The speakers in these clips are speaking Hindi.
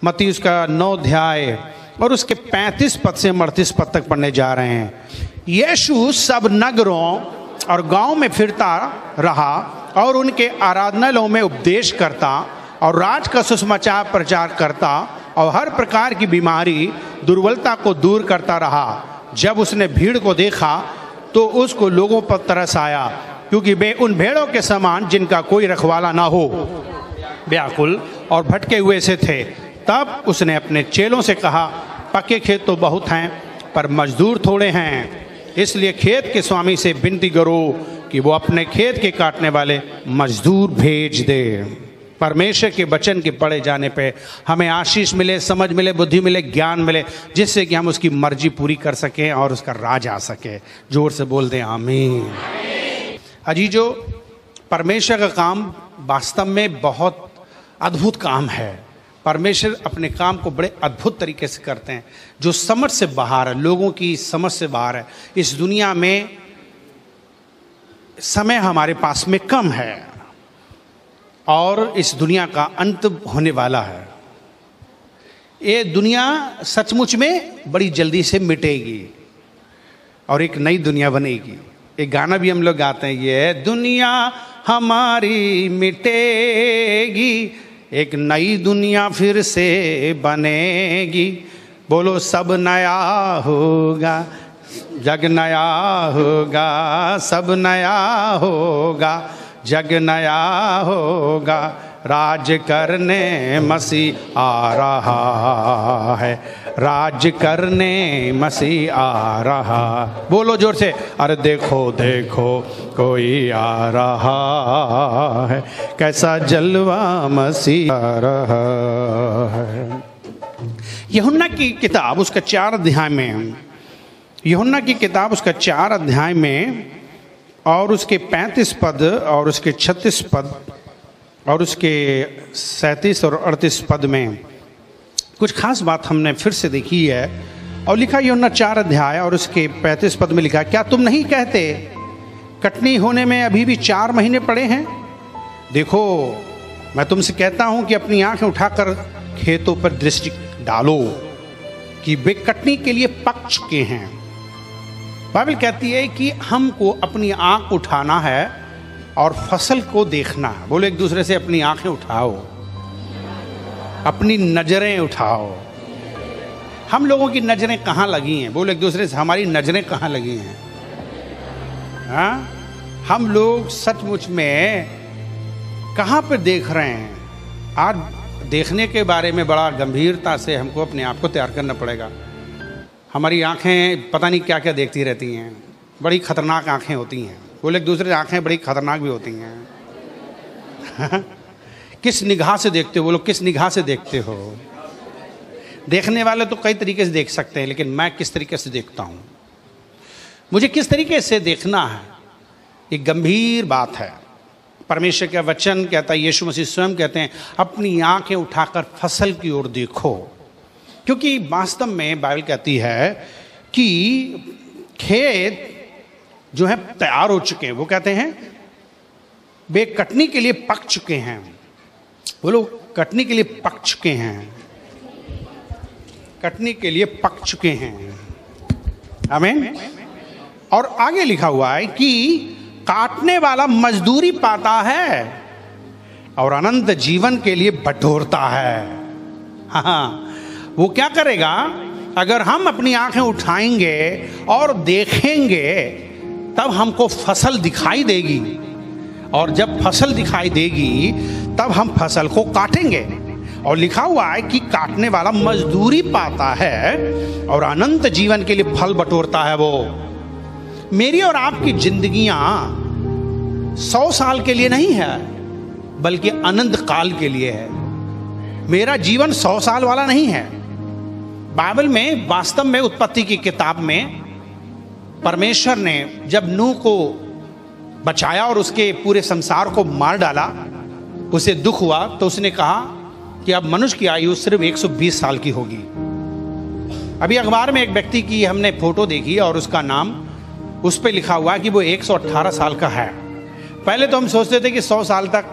मत्ती उसका 9 अध्याय और उसके 35 पद से 38 पद तक पढ़ने जा रहे हैं। यीशु सब नगरों और गांव में फिरता रहा और उनके आराधनालयों में उपदेश करता और राज का सुसमाचार प्रचार करता और हर प्रकार की बीमारी दुर्बलता को दूर करता रहा। जब उसने भीड़ को देखा तो उसको लोगों पर तरस आया, क्योंकि वे उन भेड़ों के समान जिनका कोई रखवाला ना हो व्याकुल और भटके हुए से थे। तब उसने अपने चेलों से कहा, पक्के खेत तो बहुत हैं पर मजदूर थोड़े हैं, इसलिए खेत के स्वामी से विनती करो कि वो अपने खेत के काटने वाले मजदूर भेज दे। परमेश्वर के वचन के पढ़े जाने पे हमें आशीष मिले, समझ मिले, बुद्धि मिले, ज्ञान मिले, जिससे कि हम उसकी मर्जी पूरी कर सकें और उसका राज आ सके। जोर से बोल दें आमीन। अजीजो, परमेश्वर का काम वास्तव में बहुत अद्भुत काम है। परमेश्वर अपने काम को बड़े अद्भुत तरीके से करते हैं, जो समझ से बाहर है, लोगों की समझ से बाहर है। इस दुनिया में समय हमारे पास में कम है और इस दुनिया का अंत होने वाला है। ये दुनिया सचमुच में बड़ी जल्दी से मिटेगी और एक नई दुनिया बनेगी। एक गाना भी हम लोग गाते हैं, ये दुनिया हमारी मिटेगी, एक नई दुनिया फिर से बनेगी। बोलो सब नया होगा, जग नया होगा, सब नया होगा, जग नया होगा, राज करने मसीह आ रहा है, राज करने मसीह आ रहा। बोलो जोर से, अरे देखो देखो कोई आ रहा है, कैसा जलवा मसीह आ रहा है। यूहन्ना की किताब उसका 4 अध्याय में, यूहन्ना की किताब उसका 4 अध्याय में और उसके 35 पद और उसके 36 पद और उसके 37 और 38 पद में कुछ खास बात हमने फिर से देखी है। और लिखा यूहन्ना 4 अध्याय और उसके 35 पद में लिखा, क्या तुम नहीं कहते कटनी होने में अभी भी 4 महीने पड़े हैं? देखो मैं तुमसे कहता हूं कि अपनी आंखें उठाकर खेतों पर दृष्टि डालो कि वे कटनी के लिए पक चुके हैं। बाइबल कहती है कि हमको अपनी आंख उठाना है और फसल को देखना है। बोलो एक दूसरे से, अपनी आंखें उठाओ, अपनी नजरें उठाओ। हम लोगों की नजरें कहाँ लगी हैं? बोलो एक दूसरे से, हमारी नजरें कहाँ लगी हैं? हाँ, हम लोग सचमुच में कहाँ पर देख रहे हैं? आज देखने के बारे में बड़ा गंभीरता से हमको अपने आप को तैयार करना पड़ेगा। हमारी आंखें पता नहीं क्या क्या देखती रहती हैं, बड़ी खतरनाक आंखें होती हैं। बोले एक दूसरे आंखें बड़ी खतरनाक भी होती हैं। किस निगाह से देखते हो? बोलो किस निगाह से देखते हो? देखने वाले तो कई तरीके से देख सकते हैं, लेकिन मैं किस तरीके से देखता हूँ, मुझे किस तरीके से देखना है, ये गंभीर बात है। परमेश्वर का वचन कहता है, यीशु मसीह स्वयं कहते हैं, अपनी आंखें उठाकर फसल की ओर देखो। क्योंकि वास्तव में बाइबल कहती है कि खेत जो है तैयार हो चुके हैं। वो कहते हैं वे कटनी के लिए पक चुके हैं। बोलो कटनी के लिए पक चुके हैं, कटनी के लिए पक चुके हैं। आमीन। और आगे लिखा हुआ है कि काटने वाला मजदूरी पाता है और अनंत जीवन के लिए बटोरता है। हाँ, वो क्या करेगा? अगर हम अपनी आंखें उठाएंगे और देखेंगे तब हमको फसल दिखाई देगी, और जब फसल दिखाई देगी तब हम फसल को काटेंगे। और लिखा हुआ है कि काटने वाला मजदूरी पाता है और अनंत जीवन के लिए फल बटोरता है। वो मेरी और आपकी जिंदगियां 100 साल के लिए नहीं है, बल्कि अनंत काल के लिए है। मेरा जीवन 100 साल वाला नहीं है। बाइबल में वास्तव में उत्पत्ति की किताब में परमेश्वर ने जब नूह को बचाया और उसके पूरे संसार को मार डाला, उसे दुख हुआ, तो उसने कहा कि अब मनुष्य की आयु सिर्फ 120 साल की होगी। अभी अखबार में एक व्यक्ति की हमने फोटो देखी और उसका नाम उस पर लिखा हुआ है कि वो 118 साल का है। पहले तो हम सोचते थे कि 100 साल तक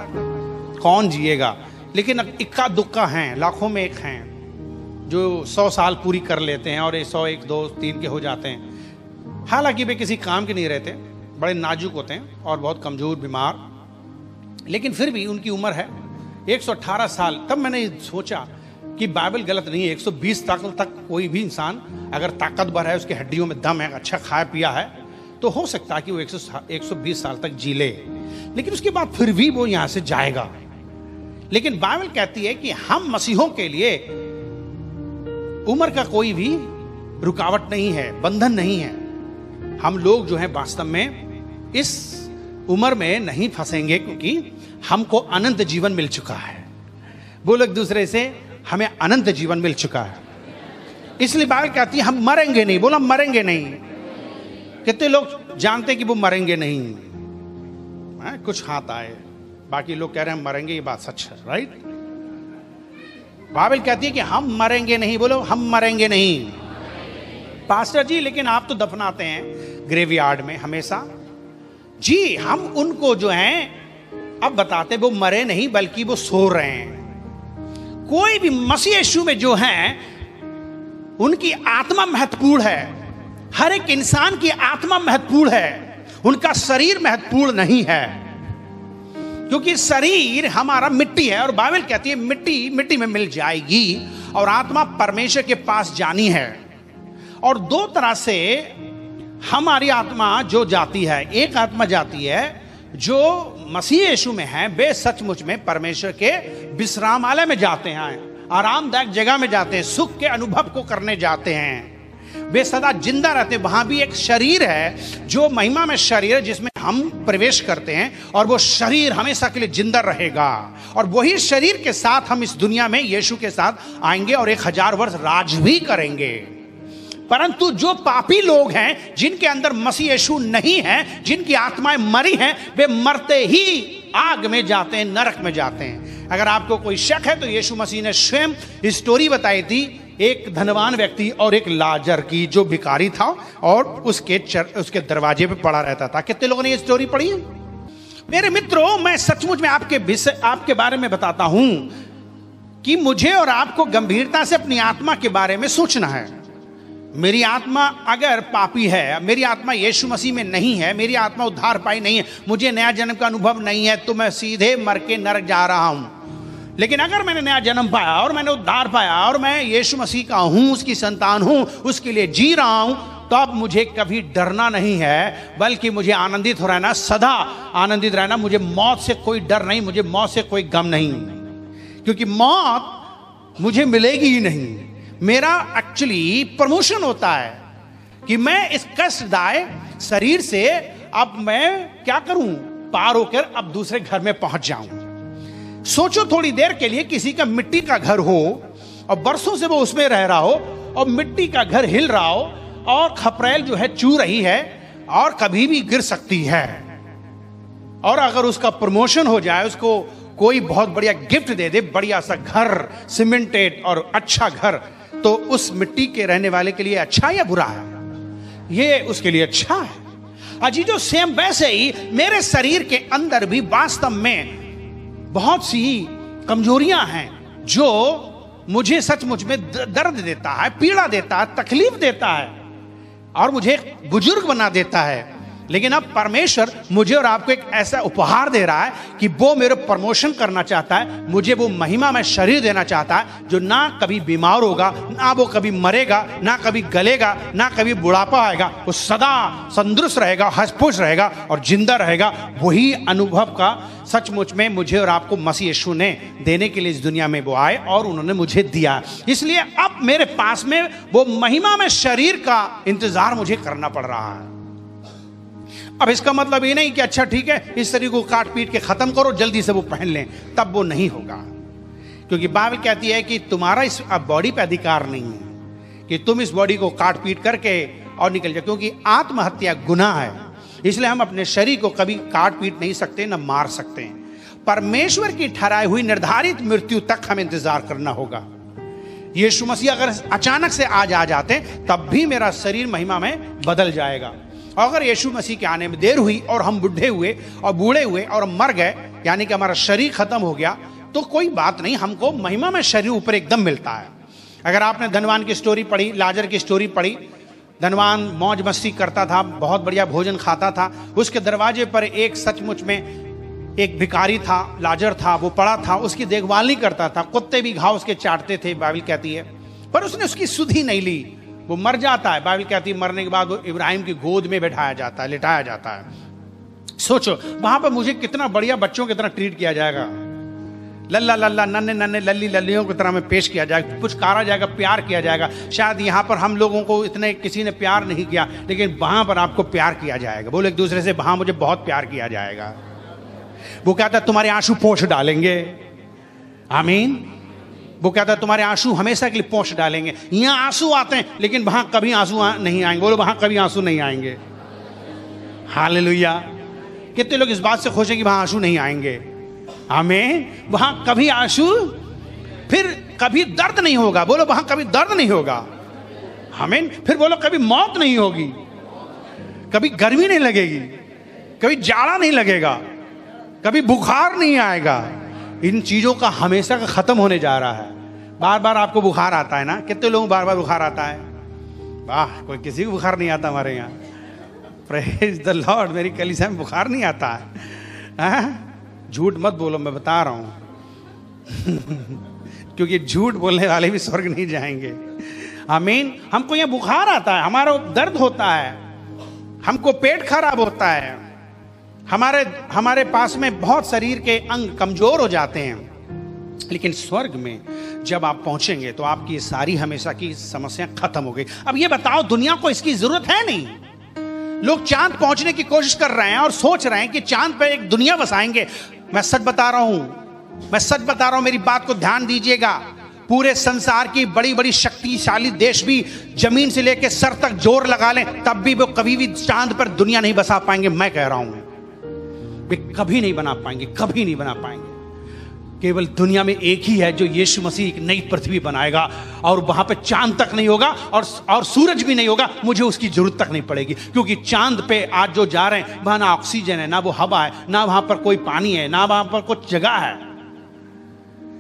कौन जिएगा, लेकिन इक्का दुक्का हैं, लाखों में एक हैं जो 100 साल पूरी कर लेते हैं और ये 100 1 2 3 के हो जाते हैं। हालांकि वे किसी काम के नहीं रहते, बड़े नाजुक होते हैं और बहुत कमज़ोर बीमार, लेकिन फिर भी उनकी उम्र है 118 साल। तब मैंने सोचा कि बाइबल गलत नहीं है। 120 साल तक कोई भी इंसान अगर ताकतवर है, उसकी हड्डियों में दम है, अच्छा खाया पिया है, तो हो सकता है कि वो 120 साल तक जी ले, लेकिन उसके बाद फिर भी वो यहां से जाएगा। लेकिन बाइबल कहती है कि हम मसीहों के लिए उम्र का कोई भी रुकावट नहीं है, बंधन नहीं है। हम लोग जो है वास्तव में इस उम्र में नहीं फंसेंगे, क्योंकि हमको अनंत जीवन मिल चुका है। बोलो एक दूसरे से, हमें अनंत जीवन मिल चुका है। इसलिए बाइबल कहती है हम मरेंगे नहीं। बोलो मरेंगे नहीं। कितने लोग जानते कि वो मरेंगे नहीं? कुछ हाथ आए, बाकी लोग कह रहे हैं हम मरेंगे। ये बात सच है, राइट? बाइबल कहती है कि हम मरेंगे नहीं। बोलो हम मरेंगे नहीं। पास्टर जी लेकिन आप तो दफनाते हैं ग्रेवयार्ड में हमेशा। जी, हम उनको जो हैं अब बताते वो मरे नहीं, बल्कि वो सो रहे हैं। कोई भी मसीह यीशु में जो हैं उनकी आत्मा महत्वपूर्ण है। हर एक इंसान की आत्मा महत्वपूर्ण है, उनका शरीर महत्वपूर्ण नहीं है। क्योंकि शरीर हमारा मिट्टी है और बाइबल कहती है मिट्टी मिट्टी में मिल जाएगी और आत्मा परमेश्वर के पास जानी है। और दो तरह से हमारी आत्मा जो जाती है, एक आत्मा जाती है जो मसीह यीशु में है, वे सचमुच में परमेश्वर के विश्रामालय में जाते हैं, आरामदायक जगह में जाते हैं, सुख के अनुभव को करने जाते हैं। वे सदा जिंदा रहते हैं। वहां भी एक शरीर है जो महिमा में शरीर है, जिसमें हम प्रवेश करते हैं और वो शरीर हमेशा के लिए जिंदा रहेगा। और वही शरीर के साथ हम इस दुनिया में यीशु के साथ आएंगे और 1000 वर्ष राज भी करेंगे। परंतु जो पापी लोग हैं, जिनके अंदर मसीह यीशु नहीं है, जिनकी आत्माएं मरी हैं, वे मरते ही आग में जाते हैं, नरक में जाते हैं। अगर आपको कोई शक है तो यीशु मसीह ने स्वयं स्टोरी बताई थी, एक धनवान व्यक्ति और एक लाजर की, जो भिखारी था और उसके दरवाजे पे पड़ा रहता था। कितने लोगों ने ये स्टोरी पढ़ी है? मेरे मित्रों, मैं सचमुच में आपके बारे में बताता हूं कि मुझे और आपको गंभीरता से अपनी आत्मा के बारे में सोचना है। मेरी आत्मा अगर पापी है, मेरी आत्मा यीशु मसीह में नहीं है, मेरी आत्मा उद्धार पाई नहीं है, मुझे नया जन्म का अनुभव नहीं है, तो मैं सीधे मर के नरक जा रहा हूं। लेकिन अगर मैंने नया जन्म पाया और मैंने उद्धार पाया और मैं यीशु मसीह का हूं, उसकी संतान हूं, उसके लिए जी रहा हूं, तो अब मुझे कभी डरना नहीं है, बल्कि मुझे आनंदित हो रहना, सदा आनंदित रहना। मुझे मौत से कोई डर नहीं, मुझे मौत से कोई गम नहीं, क्योंकि मौत मुझे मिलेगी ही नहीं। मेरा एक्चुअली प्रमोशन होता है कि मैं इस कष्टदायक शरीर से अब मैं क्या करूं, पार होकर अब दूसरे घर में पहुंच जाऊं। सोचो थोड़ी देर के लिए किसी का मिट्टी का घर हो और बरसों से वो उसमें रह रहा हो और मिट्टी का घर हिल रहा हो और खपरेल जो है चू रही है और कभी भी गिर सकती है। और अगर उसका प्रमोशन हो जाए, उसको कोई बहुत बढ़िया गिफ्ट दे दे, बढ़िया सा घर, सीमेंटेड और अच्छा घर, तो उस मिट्टी के रहने वाले के लिए अच्छा या बुरा है? ये उसके लिए अच्छा है। अजीजों, सेम वैसे ही मेरे शरीर के अंदर भी वास्तव में बहुत सी कमजोरियां हैं जो मुझे सचमुच में दर्द देता है, पीड़ा देता है, तकलीफ देता है और मुझे बुजुर्ग बना देता है। लेकिन अब परमेश्वर मुझे और आपको एक ऐसा उपहार दे रहा है कि वो मेरे प्रमोशन करना चाहता है, मुझे वो महिमा में शरीर देना चाहता है, जो ना कभी बीमार होगा, ना वो कभी मरेगा, ना कभी गलेगा, ना कभी बुढ़ापा आएगा, वो सदा तंदुरुस्त रहेगा, हंस-फुस रहेगा और जिंदा रहेगा। वही अनुभव का सचमुच में मुझे और आपको मसीह यीशु ने देने के लिए इस दुनिया में वो आए और उन्होंने मुझे दिया। इसलिए अब मेरे पास में वो महिमा में शरीर का इंतजार मुझे करना पड़ रहा है। अब इसका मतलब ये नहीं कि अच्छा ठीक है, इस शरीर को काट पीट के खत्म करो, जल्दी से वो पहन लें, तब वो नहीं होगा। क्योंकि बाइबल कहती है कि तुम्हारा इस बॉडी पे अधिकार नहीं है कि तुम इस बॉडी को काट पीट करके और निकल जाओ, क्योंकि आत्महत्या गुनाह है। इसलिए हम अपने शरीर को कभी काट पीट नहीं सकते, न मार सकते हैं। परमेश्वर की ठहराई हुई निर्धारित मृत्यु तक हमें इंतजार करना होगा। यीशु मसीह अगर अचानक से आज आ जाते तब भी मेरा शरीर महिमा में बदल जाएगा। अगर यीशु मसीह के आने में देर हुई और हम बुढ़े हुए और बूढ़े हुए और मर गए, यानी कि हमारा शरीर खत्म हो गया, तो कोई बात नहीं, हमको महिमा में शरीर ऊपर एकदम मिलता है। अगर आपने धनवान की स्टोरी पढ़ी, लाजर की स्टोरी पढ़ी, धनवान मौज मस्ती करता था, बहुत बढ़िया भोजन खाता था, उसके दरवाजे पर एक सचमुच में एक भिखारी था, लाजर था, वो पड़ा था, उसकी देखभाल नहीं करता था, कुत्ते भी घाव उसके चाटते थे, बाइबल कहती है, पर उसने उसकी सुध ही नहीं ली, वो मर जाता है। बाइबल कहती है मरने के बाद वो इब्राहिम की गोद में बैठाया जाता है, लिटाया जाता है। सोचो वहां पर मुझे कितना बढ़िया बच्चों की तरह ट्रीट किया जाएगा, लल्ला लल्ला नन्हे नन्हे लल्ली लल्लियों की तरह में पेश किया जाएगा, पुचकारा जाएगा, प्यार किया जाएगा। शायद यहाँ पर हम लोगों को इतने किसी ने प्यार नहीं किया, लेकिन वहां पर आपको प्यार किया जाएगा। बोलो एक दूसरे से, वहां मुझे बहुत प्यार किया जाएगा। वो कहता है तुम्हारे आंसू पोंछ डालेंगे, आमीन। वो कहता है तुम्हारे आंसू हमेशा के लिए पोंछ डालेंगे। यहाँ आंसू आते हैं, लेकिन वहां कभी आंसू नहीं आएंगे। बोलो वहां कभी आंसू नहीं आएंगे। हालेलुया। कितने लोग इस बात से खुश हैं कि वहां आंसू नहीं आएंगे? आमीन। वहां कभी आंसू, फिर कभी दर्द नहीं होगा। बोलो वहां कभी दर्द नहीं होगा। आमीन। फिर बोलो कभी मौत नहीं होगी, कभी गर्मी नहीं लगेगी, कभी जाड़ा नहीं लगेगा, कभी बुखार नहीं आएगा। इन चीजों का हमेशा का खत्म होने जा रहा है। बार बार आपको बुखार आता है ना? कितने लोगों को बार बार बुखार आता है? वाह, कोई किसी को बुखार नहीं आता हमारे यहाँ। Praise the Lord. मेरी कलीसिया में बुखार नहीं आता है। झूठ मत बोलो, मैं बता रहा हूं क्योंकि झूठ बोलने वाले भी स्वर्ग नहीं जाएंगे। आमीन। हमको यहाँ बुखार आता है, हमारा दर्द होता है, हमको पेट खराब होता है, हमारे पास में बहुत शरीर के अंग कमजोर हो जाते हैं। लेकिन स्वर्ग में जब आप पहुंचेंगे तो आपकी ये सारी हमेशा की समस्या खत्म हो गई। अब ये बताओ, दुनिया को इसकी जरूरत है नहीं। लोग चांद पहुंचने की कोशिश कर रहे हैं और सोच रहे हैं कि चांद पे एक दुनिया बसाएंगे। मैं सच बता रहा हूं, मेरी बात को ध्यान दीजिएगा। पूरे संसार की बड़ी बड़ी शक्तिशाली देश भी जमीन से लेकर सर तक जोर लगा लें, तब भी वो कभी भी चांद पर दुनिया नहीं बसा पाएंगे। मैं कह रहा हूं, वे कभी नहीं बना पाएंगे, कभी नहीं बना पाएंगे। केवल दुनिया में एक ही है जो यीशु मसीह एक नई पृथ्वी बनाएगा, और वहां पे चांद तक नहीं होगा और सूरज भी नहीं होगा। मुझे उसकी जरूरत तक नहीं पड़ेगी, क्योंकि चांद पे आज जो जा रहे हैं वहां ना ऑक्सीजन है, ना वो हवा है, ना वहां पर कोई पानी है, ना वहां पर कुछ जगह है।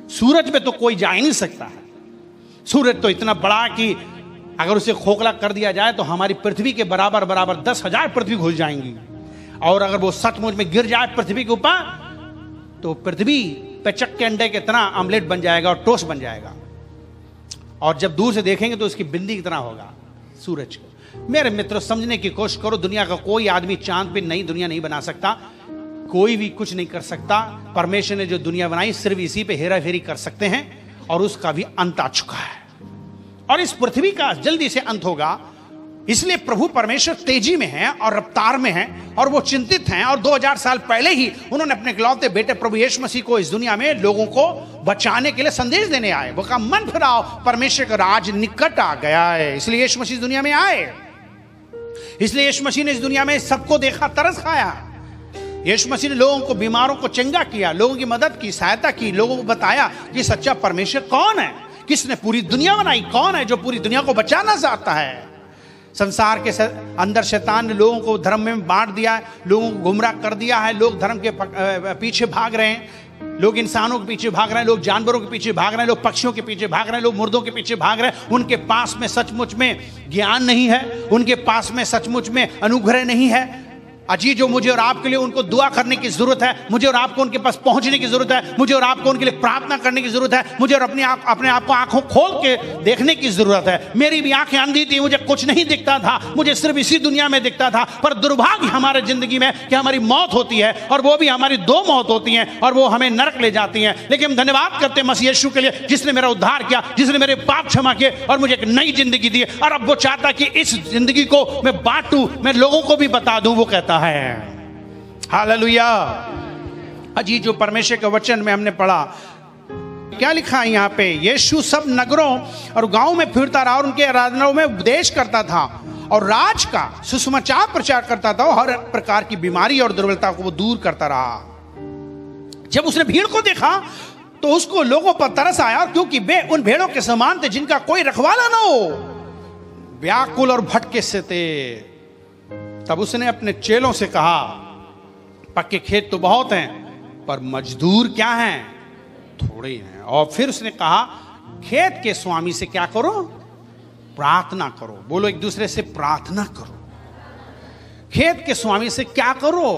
सूरज पे तो कोई जा ही नहीं सकता है। सूरज तो इतना बड़ा कि अगर उसे खोखला कर दिया जाए तो हमारी पृथ्वी के बराबर 10,000 पृथ्वी घुल जाएंगी। और अगर वो सचमुच में गिर जाए पृथ्वी के ऊपर, तो पृथ्वी पेचक के अंडे की तरह आमलेट बन जाएगा और टोस्ट बन जाएगा। और जब दूर से देखेंगे तो उसकी बिंदी की तरह होगा सूरज को। मेरे मित्रों, समझने की कोशिश करो, दुनिया का कोई आदमी चांद पे नई दुनिया नहीं बना सकता, कोई भी कुछ नहीं कर सकता। परमेश्वर ने जो दुनिया बनाई सिर्फ इसी पे हेरा फेरी कर सकते हैं, और उसका भी अंत आ चुका है, और इस पृथ्वी का जल्दी से अंत होगा। इसलिए प्रभु परमेश्वर तेजी में है और रफ्तार में है, और वो चिंतित हैं। और 2000 साल पहले ही उन्होंने अपने इकलौते बेटे प्रभु यीशु मसीह को इस दुनिया में लोगों को बचाने के लिए संदेश देने आए। वो कहा मन फिराओ, परमेश्वर का राज निकट आ गया है। इसलिए यीशु मसीह दुनिया में आए। इसलिए यीशु मसीह ने इस दुनिया में सबको देखा, तरस खाया। यीशु मसीह ने लोगों को, बीमारों को चंगा किया, लोगों की मदद की, सहायता की, लोगों को बताया कि सच्चा परमेश्वर कौन है, किसने पूरी दुनिया बनाई, कौन है जो पूरी दुनिया को बचाना चाहता है। संसार के अंदर शैतान ने लोगों को धर्म में बांट दिया है, लोगों को गुमराह कर दिया है। लोग धर्म के पीछे भाग रहे हैं, लोग इंसानों के पीछे भाग रहे हैं, लोग जानवरों के पीछे भाग रहे हैं, लोग पक्षियों के पीछे भाग रहे हैं, लोग मुर्दों के पीछे भाग रहे हैं। उनके पास में सचमुच में ज्ञान नहीं है, उनके पास में सचमुच में अनुग्रह नहीं है। अजी जो मुझे और आपके लिए उनको दुआ करने की जरूरत है, मुझे और आपको उनके पास पहुंचने की जरूरत है, मुझे और आपको उनके लिए प्रार्थना करने की जरूरत है, मुझे और अपने आप को आंखों खोल के देखने की जरूरत है। मेरी भी आंखें अंधी थी, मुझे कुछ नहीं दिखता था, मुझे सिर्फ इसी दुनिया में दिखता था। पर दुर्भाग्य हमारे जिंदगी में कि हमारी मौत होती है, और वो भी हमारी 2 मौत होती हैं, और वो हमें नरक ले जाती हैं। लेकिन हम धन्यवाद करते हैं मसीह यीशु के लिए, जिसने मेरा उद्धार किया, जिसने मेरे पाप क्षमा किए और मुझे एक नई जिंदगी दी। और अब वो चाहता कि इस जिंदगी को मैं बांटूं, मैं लोगों को भी बता दूं। वो कहता है हालेलुया। अजी जो परमेश्वर के वचन में हमने पढ़ा, क्या लिखा है यहाँ पे? यीशु सब नगरों और गांवों में फिरता रहा और उनके आराधनाओं में उपदेश करता था और राज का सुसमाचार प्रचार करता था, और हर प्रकार की बीमारी और दुर्बलता को वो दूर करता रहा। जब उसने भीड़ को देखा तो उसको लोगों पर तरस आया, और क्योंकि वे उन भेड़ों के समान थे जिनका कोई रखवाला ना हो, व्याकुल और भटके से थे। तब उसने अपने चेलों से कहा, पक्के खेत तो बहुत हैं, पर मजदूर क्या हैं? थोड़े हैं। और फिर उसने कहा, खेत के स्वामी से क्या करो? प्रार्थना करो। बोलो एक दूसरे से प्रार्थना करो। खेत के स्वामी से क्या करो?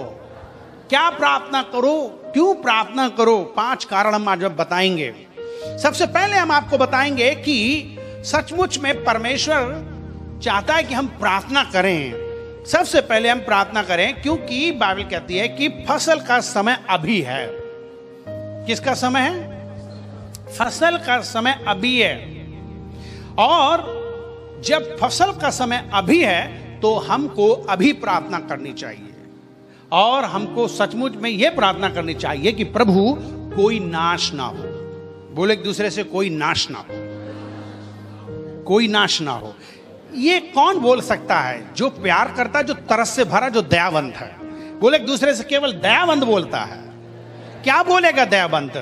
क्या प्रार्थना करो? क्यों प्रार्थना करो? 5 कारण हम आज बताएंगे। सबसे पहले हम आपको बताएंगे कि सचमुच में परमेश्वर चाहता है कि हम प्रार्थना करें। सबसे पहले हम प्रार्थना करें क्योंकि बाइबल कहती है कि फसल का समय अभी है। किसका समय है? फसल का समय अभी है। और जब फसल का समय अभी है तो हमको अभी प्रार्थना करनी चाहिए और हमको सचमुच में यह प्रार्थना करनी चाहिए कि प्रभु कोई नाश ना हो। बोले एक दूसरे से, कोई नाश ना हो, कोई नाश ना हो। ये कौन बोल सकता है? जो प्यार करता है, जो तरस से भरा, जो दयावंत है। बोले एक दूसरे से, केवल दयावंत बोलता है। क्या बोलेगा दयावंत?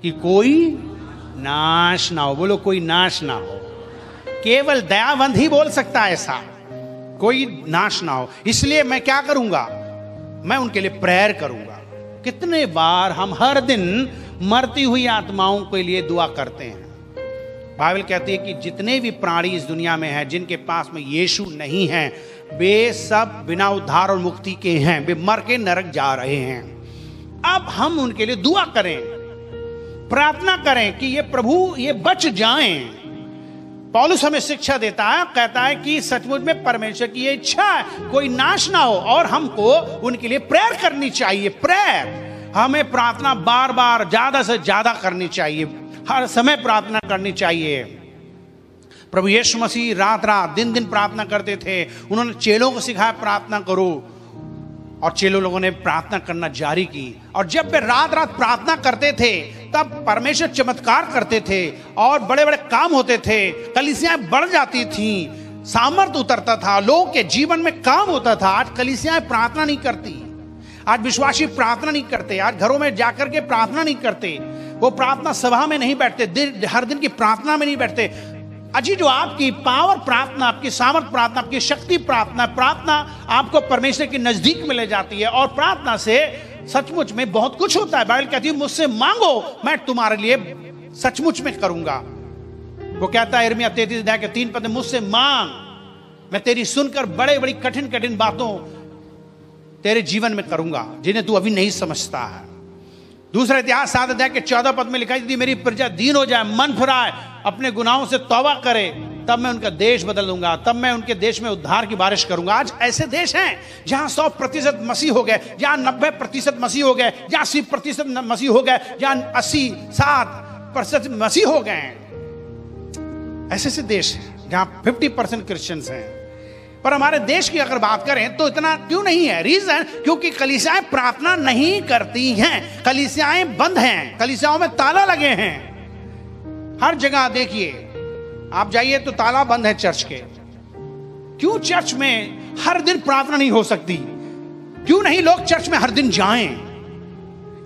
कि कोई नाश ना हो। बोलो कोई नाश ना हो। केवल दयावंत ही बोल सकता है ऐसा, कोई नाश ना हो। इसलिए मैं क्या करूंगा? मैं उनके लिए प्रेयर करूंगा। कितने बार हम हर दिन मरती हुई आत्माओं के लिए दुआ करते हैं। बाइबल कहती है कि जितने भी प्राणी इस दुनिया में हैं, जिनके पास में यीशु नहीं है, वे सब बिना उद्धार और मुक्ति के हैं। वे मर के नरक जा रहे हैं। अब हम उनके लिए दुआ करें, प्रार्थना करें कि ये प्रभु ये बच जाएं। पौलुस हमें शिक्षा देता है, कहता है कि सचमुच में परमेश्वर की ये इच्छा है कोई नाश ना हो और हमको उनके लिए प्रेयर करनी चाहिए। प्रेयर, हमें प्रार्थना बार बार ज्यादा से ज्यादा करनी चाहिए, हर समय प्रार्थना करनी चाहिए। प्रभु यीशु मसीह रात रात दिन दिन प्रार्थना करते थे। उन्होंने चेलों को सिखाया प्रार्थना करो और चेलों लोगों ने प्रार्थना करना जारी की। और जब वे रात रात प्रार्थना करते थे तब परमेश्वर चमत्कार करते थे और बड़े बड़े काम होते थे। कलीसियाएं बढ़ जाती थी, सामर्थ उतरता था, लोगों के जीवन में काम होता था। आज कलीसियाएं प्रार्थना नहीं करती, आज विश्वासी प्रार्थना नहीं करते, आज घरों में जाकर के प्रार्थना नहीं करते, वो प्रार्थना सभा में नहीं बैठते, हर दिन की प्रार्थना में नहीं बैठते। अजी जो आपकी पावर प्रार्थना, आपकी सामर्थ प्रार्थना, आपकी शक्ति प्रार्थना, प्रार्थना आपको परमेश्वर के नजदीक में ले जाती है और प्रार्थना से सचमुच में बहुत कुछ होता है। बाइबल कहती है मुझसे मांगो मैं तुम्हारे लिए सचमुच में करूंगा। वो कहता है यिर्मयाह 33 अध्याय के 3 पद, मुझसे मांग, मैं तेरी सुनकर बड़े बड़ी कठिन कठिन बातों तेरे जीवन में करूंगा जिन्हें तू अभी नहीं समझता है। दूसरा इतिहास 7 अध्याय के 14 पद में लिखा है, यदि मेरी प्रजा दीन हो जाए, मन फिराए, अपने गुनाहों से तौबा करे, तब मैं उनका देश बदल दूंगा, तब मैं उनके देश में उद्धार की बारिश करूंगा। आज ऐसे देश हैं जहां 100% मसीह हो गए, जहां 90% मसीह हो गए, जहां 80% मसीह हो गए, जहां 80-7% मसीह हो गए। ऐसे ऐसे देश हैं जहां 50% क्रिश्चियंस हैं। पर हमारे देश की अगर बात करें तो इतना क्यों नहीं है? रीजन, क्योंकि कलीसियाएं प्रार्थना नहीं करती हैं, कलीसियाएं बंद हैं, कलीसियाओं में ताला लगे हैं। हर जगह देखिए, आप जाइए तो ताला बंद है चर्च के। क्यों चर्च में हर दिन प्रार्थना नहीं हो सकती? क्यों नहीं लोग चर्च में हर दिन जाएं?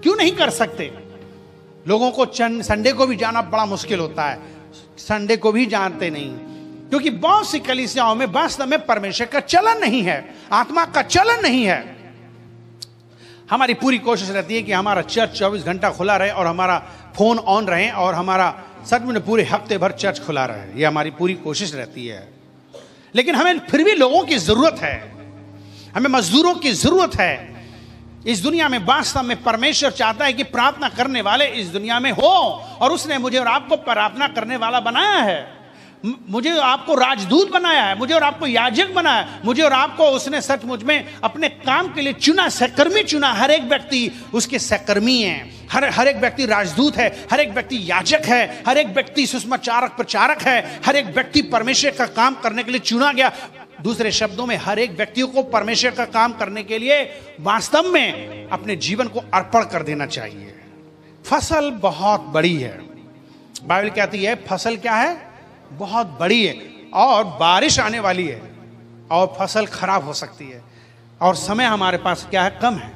क्यों नहीं कर सकते? लोगों को संडे को भी जाना बड़ा मुश्किल होता है, संडे को भी जानते नहीं, क्योंकि बहुत सी कलीसियाओं में वास्तव में परमेश्वर का चलन नहीं है, आत्मा का चलन नहीं है। हमारी पूरी कोशिश रहती है कि हमारा चर्च 24 घंटा खुला रहे और हमारा फोन ऑन रहे और हमारा सच में पूरे हफ्ते भर चर्च खुला रहे। ये हमारी पूरी कोशिश रहती है। लेकिन हमें फिर भी लोगों की जरूरत है, हमें मजदूरों की जरूरत है। इस दुनिया में वास्तव में परमेश्वर चाहता है कि प्रार्थना करने वाले इस दुनिया में हो, और उसने मुझे और आपको प्रार्थना करने वाला बनाया है। मुझे और आपको राजदूत बनाया है, मुझे और आपको याजक बनाया है, मुझे और आपको उसने सचमुच में अपने काम के लिए चुना, सहकर्मी चुना। हर एक व्यक्ति उसके सहकर्मी हैं, हर एक व्यक्ति राजदूत है, हर एक व्यक्ति याजक है, हर एक व्यक्ति सुसमाचारक प्रचारक है, हर एक व्यक्ति परमेश्वर का काम करने के लिए चुना गया। दूसरे शब्दों में हर एक व्यक्ति को परमेश्वर का काम करने के लिए वास्तव में अपने जीवन को अर्पण कर देना चाहिए। फसल बहुत बड़ी है, बाइबल कहती है फसल क्या है? बहुत बड़ी है, और बारिश आने वाली है और फसल खराब हो सकती है, और समय हमारे पास क्या है? कम है।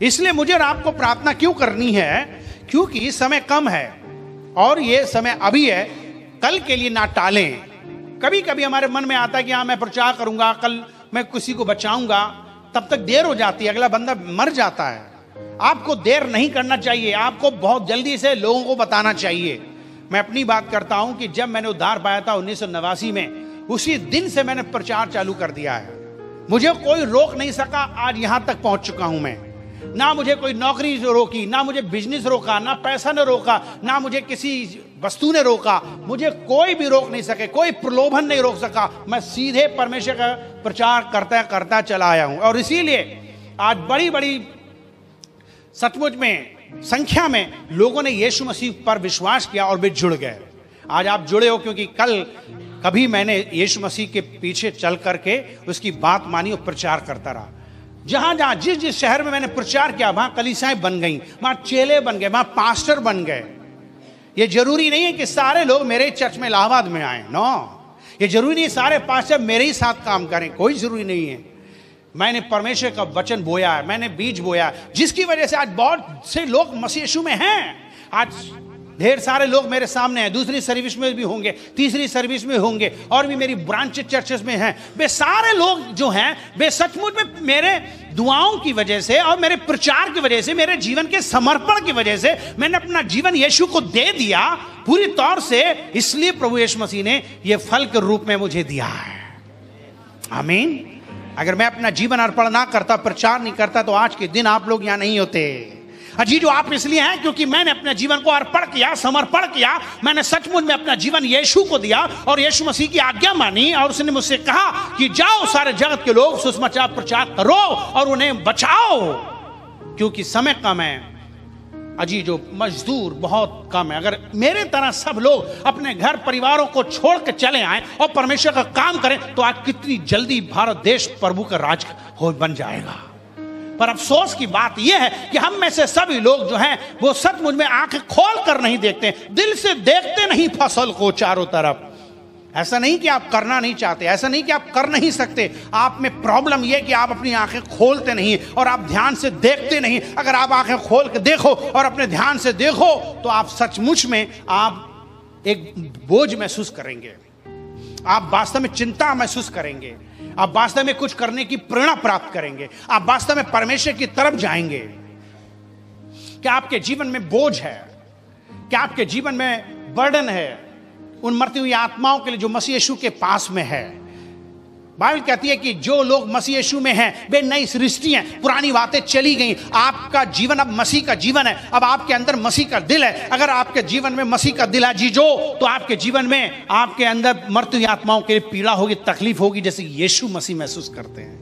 इसलिए मुझे और आपको प्रार्थना क्यों करनी है? क्योंकि समय कम है और ये समय अभी है, कल के लिए ना टालें। कभी कभी हमारे मन में आता है कि हाँ मैं प्रचार करूंगा, कल मैं किसी को बचाऊंगा, तब तक देर हो जाती है, अगला बंदा मर जाता है। आपको देर नहीं करना चाहिए, आपको बहुत जल्दी से लोगों को बताना चाहिए। मैं अपनी बात करता हूं कि जब मैंने उद्धार पाया था 1989 में, उसी दिन से मैंने प्रचार चालू कर दिया है। मुझे कोई रोक नहीं सका, आज यहां तक पहुंच चुका हूं मैं। ना मुझे कोई नौकरी रोकी, ना मुझे बिजनेस रोका, ना पैसा ने रोका, ना मुझे किसी वस्तु ने रोका। मुझे कोई भी रोक नहीं सके, कोई प्रलोभन नहीं रोक सका। मैं सीधे परमेश्वर का प्रचार करता करता चला आया हूं। और इसीलिए आज बड़ी बड़ी सचमुच में संख्या में लोगों ने यीशु मसीह पर विश्वास किया और वे जुड़ गए। आज आप जुड़े हो क्योंकि कभी मैंने यीशु मसीह के पीछे चल करके उसकी बात मानी और प्रचार करता रहा। जहां जहां जिस जिस शहर में मैंने प्रचार किया, वहां कलीसियाएं बन गई, वहां चेले बन गए, वहां पास्टर बन गए। ये जरूरी नहीं है कि सारे लोग मेरे चर्च में इलाहाबाद में आए, नो। ये जरूरी नहीं सारे पास्टर मेरे ही साथ काम करें, कोई जरूरी नहीं है। मैंने परमेश्वर का वचन बोया है, मैंने बीज बोया, जिसकी वजह से आज बहुत से लोग मसीह यीशु में हैं। आज ढेर सारे लोग मेरे सामने हैं, दूसरी सर्विस में भी होंगे, तीसरी सर्विस में होंगे, और भी मेरी ब्रांच चर्चेस में हैं। वे सारे लोग जो हैं, वे सचमुच में मेरे दुआओं की वजह से और मेरे प्रचार की वजह से, मेरे जीवन के समर्पण की वजह से मैंने अपना जीवन यीशु को दे दिया पूरी तौर से। इसलिए प्रभु यीशु मसीह ने यह फल के रूप में मुझे दिया है। आमीन। अगर मैं अपना जीवन अर्पण ना करता, प्रचार नहीं करता, तो आज के दिन आप लोग यहां नहीं होते। अजी जो आप इसलिए हैं क्योंकि मैंने अपने जीवन को अर्पण किया, समर्पण किया। मैंने सचमुच में अपना जीवन यीशु को दिया और यीशु मसीह की आज्ञा मानी। और उसने मुझसे कहा कि जाओ सारे जगत के लोग सुसमाचार प्रचार करो और उन्हें बचाओ, क्योंकि समय कम है। अजी जो मजदूर बहुत कम है। अगर मेरे तरह सब लोग अपने घर परिवारों को छोड़ के चले आए और परमेश्वर का काम करें, तो आज कितनी जल्दी भारत देश प्रभु का राज हो बन जाएगा। पर अफसोस की बात यह है कि हम में से सभी लोग जो हैं, वो सचमुच में आंखें खोल कर नहीं देखते, दिल से देखते नहीं फसल को चारों तरफ। ऐसा नहीं कि आप करना नहीं चाहते, ऐसा नहीं कि आप कर नहीं सकते। आप में प्रॉब्लम यह कि आप अपनी आंखें खोलते नहीं और आप ध्यान से देखते नहीं। अगर आप आंखें खोल के देखो और अपने ध्यान से देखो, तो आप सचमुच में आप एक बोझ महसूस करेंगे, आप वास्तव में चिंता महसूस करेंगे, आप वास्तव में कुछ करने की प्रेरणा प्राप्त करेंगे, आप वास्तव में परमेश्वर की तरफ जाएंगे। क्या आपके जीवन में बोझ है? क्या आपके जीवन में बर्डन है उन मरती हुई आत्माओं के लिए जो मसीह यीशु के पास में है? बाइबल कहती है कि जो लोग मसीह यीशु में हैं वे नई सृष्टि हैं, पुरानी बातें चली गई। आपका जीवन अब मसीह का जीवन है। अब आपके अंदर मसीह का दिल है। अगर आपके जीवन में मसीह का दिल है जीजो, तो आपके जीवन में आपके अंदर मरती हुई आत्माओं के लिए पीड़ा होगी, तकलीफ होगी, जैसे यीशु मसीह महसूस करते हैं।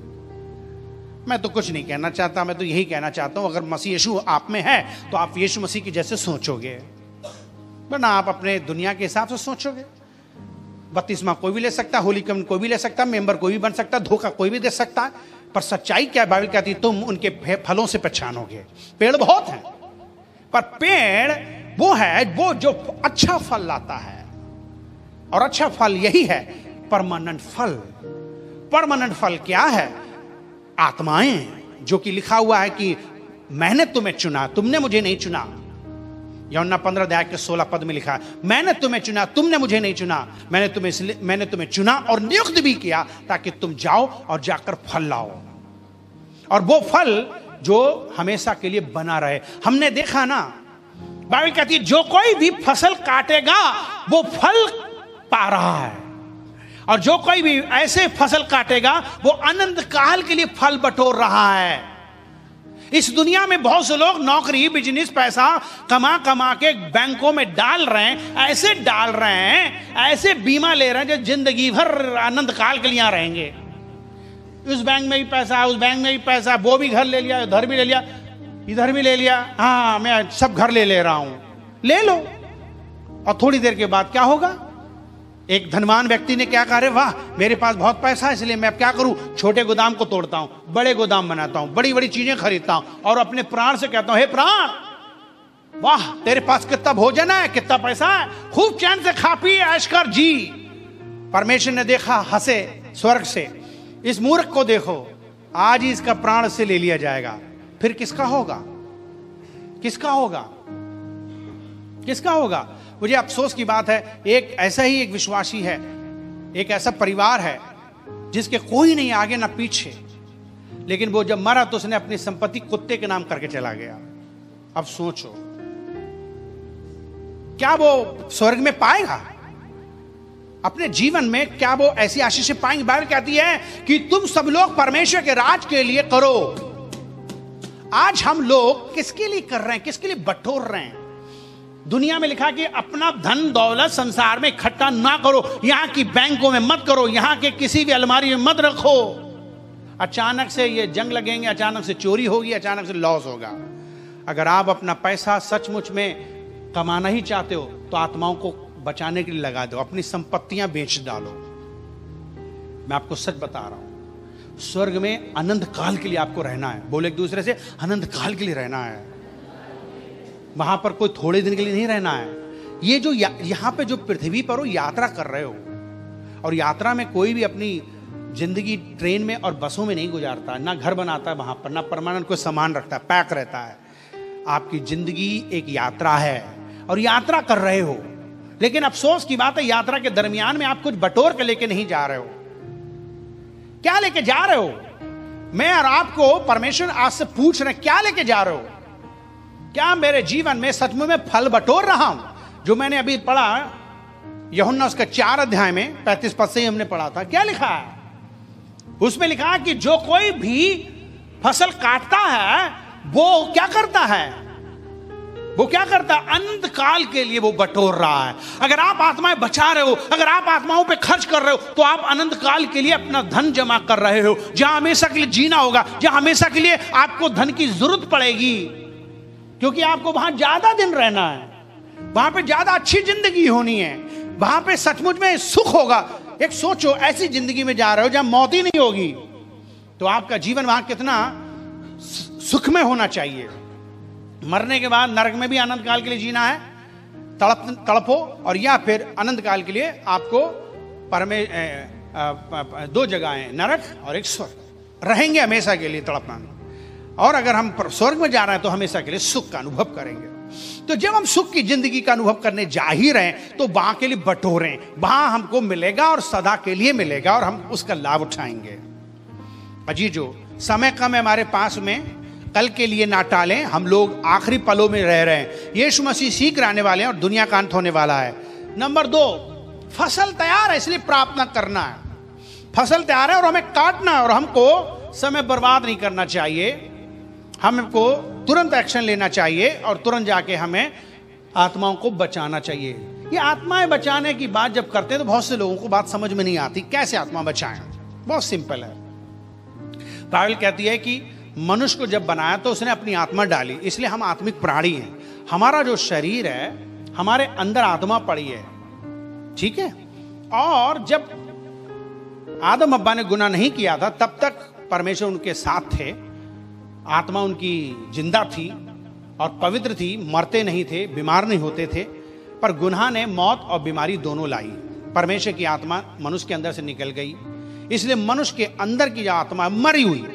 मैं तो कुछ नहीं कहना चाहता, मैं तो यही कहना चाहता हूं, अगर मसीह यीशु आप में है तो आप यीशु मसीह की जैसे सोचोगे, वरना आप अपने दुनिया के हिसाब से सोचोगे। बपतिस्मा कोई भी ले सकता, होली कम कोई भी ले सकता, मेंबर कोई भी बन सकता, धोखा कोई भी दे सकता है। पर सच्चाई क्या है? बाइबल कहती है तुम उनके फलों से पहचानोगे। पेड़ बहुत हैं, पर पेड़ वो है वो जो अच्छा फल लाता है, और अच्छा फल यही है परमानेंट फल। परमानेंट फल क्या है? आत्माएं, जो कि लिखा हुआ है कि मैंने तुम्हें चुना, तुमने मुझे नहीं चुना। यूहन्ना 15 अध्याय के 16 पद में लिखा है, मैंने तुम्हें चुना, तुमने मुझे नहीं चुना। मैंने तुम्हें चुना और नियुक्त भी किया ताकि तुम जाओ और जाकर फल लाओ, और वो फल जो हमेशा के लिए बना रहे। हमने देखा ना, बाइबल कहती है जो कोई भी फसल काटेगा वो फल पा रहा है, और जो कोई भी ऐसे फसल काटेगा वो अनंत काल के लिए फल बटोर रहा है। इस दुनिया में बहुत से लोग नौकरी, बिजनेस, पैसा कमा कमा के बैंकों में डाल रहे हैं, ऐसे डाल रहे हैं, ऐसे बीमा ले रहे हैं जो जिंदगी भर अनंत काल के लिए यहाँ रहेंगे। उस बैंक में भी पैसा है, उस बैंक में भी पैसा है, वो भी घर ले लिया, उधर भी ले लिया, इधर भी ले लिया, हाँ मैं सब घर ले रहा हूं। ले लो, और थोड़ी देर के बाद क्या होगा? एक धनवान व्यक्ति ने क्या कहा, वाह मेरे पास बहुत पैसा है, इसलिए मैं अब क्या करूं, छोटे गोदाम को तोड़ता हूं, बड़े गोदाम बनाता हूं, बड़ी बड़ी चीजें खरीदता हूं, और अपने प्राण से कहता हूं, हे प्राण, वाह तेरे पास कितना भोजन है, कितना पैसा है, खूब चैन से खा पी ऐश कर जी। परमेश्वर ने देखा, हंसे स्वर्ग से, इस मूर्ख को देखो, आज ही इसका प्राण से ले लिया जाएगा, फिर किसका होगा? किसका होगा? किसका होगा? मुझे अफसोस की बात है, एक ऐसा ही एक विश्वासी है, एक ऐसा परिवार है जिसके कोई नहीं आगे ना पीछे, लेकिन वो जब मरा तो उसने अपनी संपत्ति कुत्ते के नाम करके चला गया। अब सोचो, क्या वो स्वर्ग में पाएगा? अपने जीवन में क्या वो ऐसी आशीष पाएंगे? बाइबल कहती है कि तुम सब लोग परमेश्वर के राज के लिए करो। आज हम लोग किसके लिए कर रहे हैं, किसके लिए बटोर रहे हैं? दुनिया में लिखा कि अपना धन दौलत संसार में इकट्ठा ना करो, यहां की बैंकों में मत करो, यहां के किसी भी अलमारी में मत रखो। अचानक से ये जंग लगेंगे, अचानक से चोरी होगी, अचानक से लॉस होगा। अगर आप अपना पैसा सचमुच में कमाना ही चाहते हो तो आत्माओं को बचाने के लिए लगा दो, अपनी संपत्तियां बेच डालो। मैं आपको सच बता रहा हूं, स्वर्ग में अनंत काल के लिए आपको रहना है। बोले एक दूसरे से, अनंत काल के लिए रहना है। वहां पर कोई थोड़े दिन के लिए नहीं रहना है। ये जो यहां पे जो पृथ्वी पर हो यात्रा कर रहे हो, और यात्रा में कोई भी अपनी जिंदगी ट्रेन में और बसों में नहीं गुजारता, ना घर बनाता है वहां पर, ना परमानेंट कोई सामान रखता है, पैक रहता है। आपकी जिंदगी एक यात्रा है और यात्रा कर रहे हो, लेकिन अफसोस की बात है यात्रा के दरमियान में आप कुछ बटोर के लेके नहीं जा रहे हो। क्या लेके जा रहे हो? मैं और आपको परमेश्वर आज से पूछ रहे हैं, क्या लेके जा रहे हो? क्या मेरे जीवन में सचमुच में फल बटोर रहा हूं? जो मैंने अभी पढ़ा यूहन्ना उसका 4 अध्याय में 35 पद से ही हमने पढ़ा था, क्या लिखा है उसमें? लिखा है कि जो कोई भी फसल काटता है वो क्या करता है? वो क्या करता है? अनंत काल के लिए वो बटोर रहा है। अगर आप आत्माएं बचा रहे हो, अगर आप आत्माओं पे खर्च कर रहे हो, तो आप अनंत काल के लिए अपना धन जमा कर रहे हो, जहां हमेशा के लिए जीना होगा, जहां हमेशा के लिए आपको धन की जरूरत पड़ेगी, क्योंकि आपको वहां ज्यादा दिन रहना है, वहां पे ज्यादा अच्छी जिंदगी होनी है, वहां पे सचमुच में सुख होगा। एक सोचो, ऐसी जिंदगी में जा रहे हो जहां मौत ही नहीं होगी, तो आपका जीवन वहां कितना सुखमय होना चाहिए। मरने के बाद नरक में भी अनंत काल के लिए जीना है, तड़पो, और या फिर अनंत काल के लिए आपको दो जगह है, नरक और एक स्वर्ग, रहेंगे हमेशा के लिए तड़पना। और अगर हम स्वर्ग में जा रहे हैं तो हमेशा के लिए सुख का अनुभव करेंगे। तो जब हम सुख की जिंदगी का अनुभव करने जा ही रहे हैं तो वहां के लिए बटोरें, वहां हमको मिलेगा और सदा के लिए मिलेगा, और हम उसका लाभ उठाएंगे। अजीजों, समय कम है हमारे पास में, कल के लिए ना टालें। हम लोग आखिरी पलों में रह रहे हैं, यीशु मसीह शीघ्र आने वाले हैं और दुनिया का अंत होने वाला है। नंबर 2, फसल तैयार है, इसलिए प्रार्थना करना है। फसल तैयार है और हमें काटना है, और हमको समय बर्बाद नहीं करना चाहिए। हमको तुरंत एक्शन लेना चाहिए और तुरंत जाके हमें आत्माओं को बचाना चाहिए। ये आत्माएं बचाने की बात जब करते हैं तो बहुत से लोगों को बात समझ में नहीं आती, कैसे आत्मा बचाएं। बहुत सिंपल है। बाइबल कहती है कि मनुष्य को जब बनाया तो उसने अपनी आत्मा डाली, इसलिए हम आत्मिक प्राणी हैं। हमारा जो शरीर है, हमारे अंदर आत्मा पड़ी है, ठीक है। और जब आदम अब्बा ने गुनाह नहीं किया था तब तक परमेश्वर उनके साथ थे, आत्मा उनकी जिंदा थी और पवित्र थी, मरते नहीं थे, बीमार नहीं होते थे। पर गुनाह ने मौत और बीमारी दोनों लाई। परमेश्वर की आत्मा मनुष्य के अंदर से निकल गई, इसलिए मनुष्य के अंदर की जो आत्मा मरी हुई,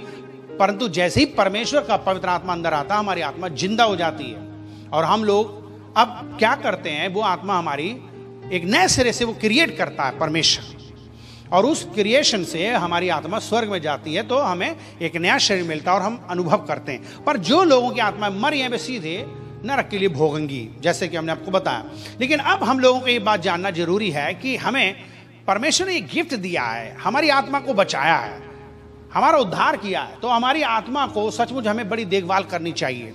परंतु जैसे ही परमेश्वर का पवित्र आत्मा अंदर आता, हमारी आत्मा जिंदा हो जाती है। और हम लोग अब क्या करते हैं, वो आत्मा हमारी एक नए सिरे से वो क्रिएट करता है परमेश्वर, और उस क्रिएशन से हमारी आत्मा स्वर्ग में जाती है, तो हमें एक नया शरीर मिलता है और हम अनुभव करते हैं। पर जो लोगों की आत्मा मरी है वे सीधे नरक के लिए भोगेंगी, जैसे कि हमने आपको बताया। लेकिन अब हम लोगों को ये बात जानना जरूरी है कि हमें परमेश्वर ने एक गिफ्ट दिया है, हमारी आत्मा को बचाया है, हमारा उद्धार किया है, तो हमारी आत्मा को सचमुच हमें बड़ी देखभाल करनी चाहिए,